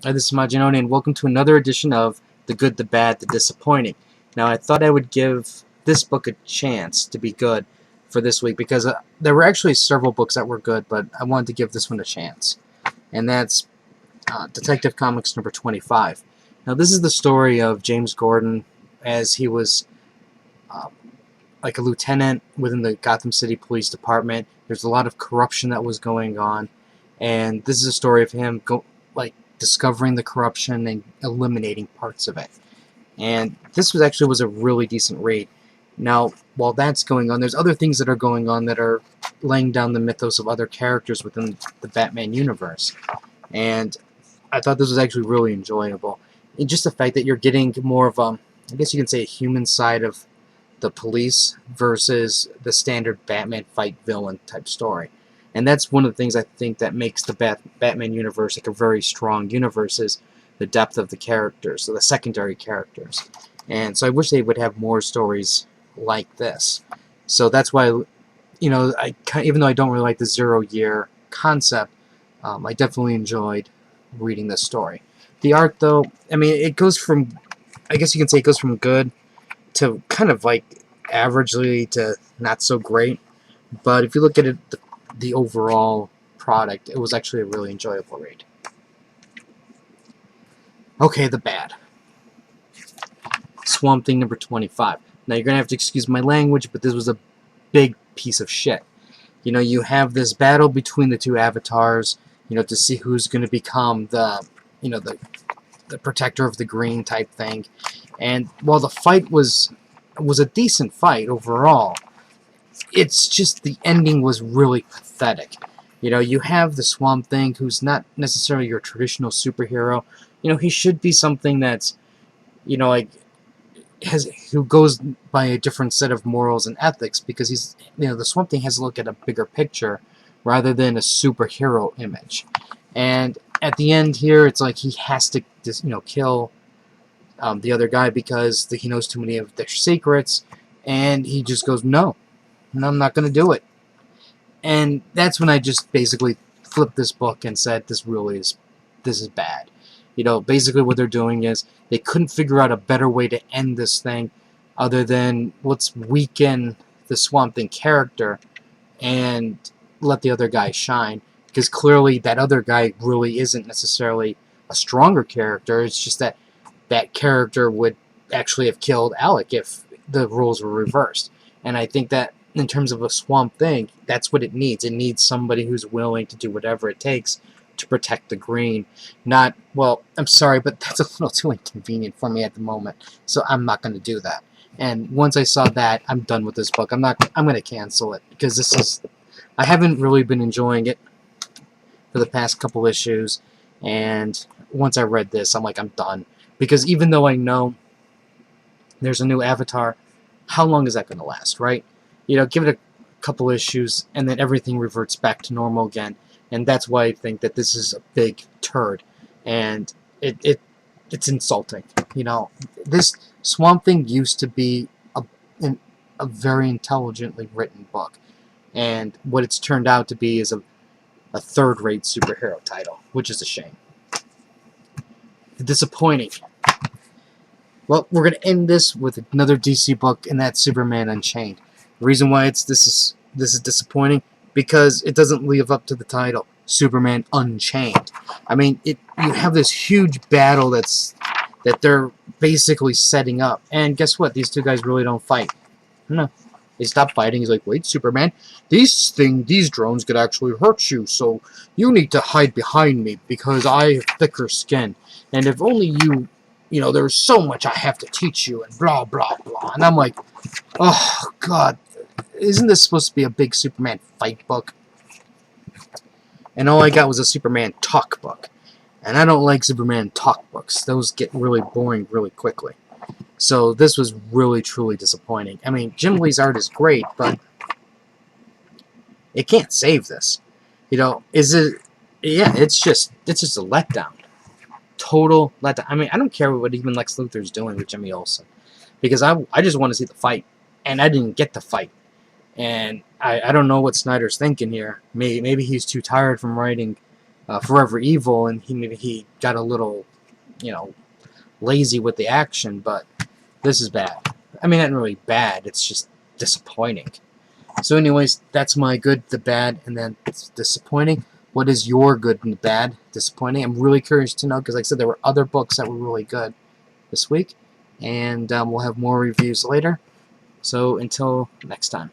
Hi, this is Maginoni, and welcome to another edition of The Good, the Bad, the Disappointing. Now, I thought I would give this book a chance to be good for this week because there were actually several books that were good, but I wanted to give this one a chance. And that's Detective Comics number 25. Now, this is the story of James Gordon as he was uh, like a lieutenant within the Gotham City Police Department. There's a lot of corruption that was going on, and this is a story of him discovering the corruption and eliminating parts of it. And this was a really decent read. Now, while that's going on, there's other things that are going on that are laying down the mythos of other characters within the Batman universe. And I thought this was actually really enjoyable. And just the fact that you're getting more of I guess you can say, a human side of the police versus the standard Batman fight villain type story. And that's one of the things I think that makes the Batman universe like a very strong universe is the depth of the characters, so the secondary characters. And so I wish they would have more stories like this. So that's why, even though I don't really like the 0 year concept, I definitely enjoyed reading this story. The art, though, I mean, it goes from, I guess you can say it goes from good to kind of like averagely to not so great. But if you look at it, the overall product, it was actually a really enjoyable read. Okay, the bad. Swamp Thing number 25. Now you're going to have to excuse my language, but this was a big piece of shit. You have this battle between the two avatars, to see who's going to become the protector of the green type thing. And while the fight was a decent fight overall, it's just the ending was really pathetic. You have the Swamp Thing, who's not necessarily your traditional superhero. He should be something that's, like who goes by a different set of morals and ethics, because the Swamp Thing has to look at a bigger picture rather than a superhero image. And at the end here, it's like he has to just, kill the other guy because he knows too many of their secrets, and he just goes, no, I'm not going to do it. And that's when I just basically flipped this book and said, this is bad. Basically what they're doing is they couldn't figure out a better way to end this thing other than let's weaken the Swamp Thing character and let the other guy shine. Because clearly that other guy really isn't necessarily a stronger character. It's just that that character would actually have killed Alec if the roles were reversed. And I think that in terms of a Swamp Thing, that's what it needs. It needs somebody who's willing to do whatever it takes to protect the green. Not, well, I'm sorry, but that's a little too inconvenient for me at the moment, so I'm not going to do that. And once I saw that, I'm done with this book. I'm going to cancel it because I haven't really been enjoying it for the past couple issues, and once I read this, I'm like, I'm done. Because even though I know there's a new Avatar, how long is that going to last, right? Give it a couple issues, and then everything reverts back to normal again. And that's why I think that this is a big turd, and it's insulting. This Swamp Thing used to be a very intelligently written book, and what it's turned out to be is a third-rate superhero title, which is a shame. Disappointing. Well, we're going to end this with another DC book, and that's Superman Unchained. The reason why this is disappointing, because it doesn't live up to the title, Superman Unchained. I mean, you have this huge battle that they're basically setting up, and guess what? These two guys really don't fight. No, they stop fighting. He's like, wait, Superman, these drones could actually hurt you, so you need to hide behind me because I have thicker skin, and if only there's so much I have to teach you, and blah, blah, blah. And I'm like, oh, God, isn't this supposed to be a big Superman fight book? And all I got was a Superman talk book. And I don't like Superman talk books. Those get really boring really quickly. So this was really, truly disappointing. I mean, Jim Lee's art is great, but it can't save this. Is it... Yeah, it's just a letdown. Total letdown. I mean, I don't care what even Lex Luthor's doing with Jimmy Olsen, because I just want to see the fight, and I didn't get the fight. And I don't know what Snyder's thinking here. Maybe he's too tired from writing Forever Evil, and he got a little, you know, lazy with the action, but this is bad. I mean, not really bad, it's just disappointing. So anyways, that's my good, the bad, and then disappointing. What is your good and the bad, disappointing? I'm really curious to know, because like I said, there were other books that were really good this week, and we'll have more reviews later. So until next time.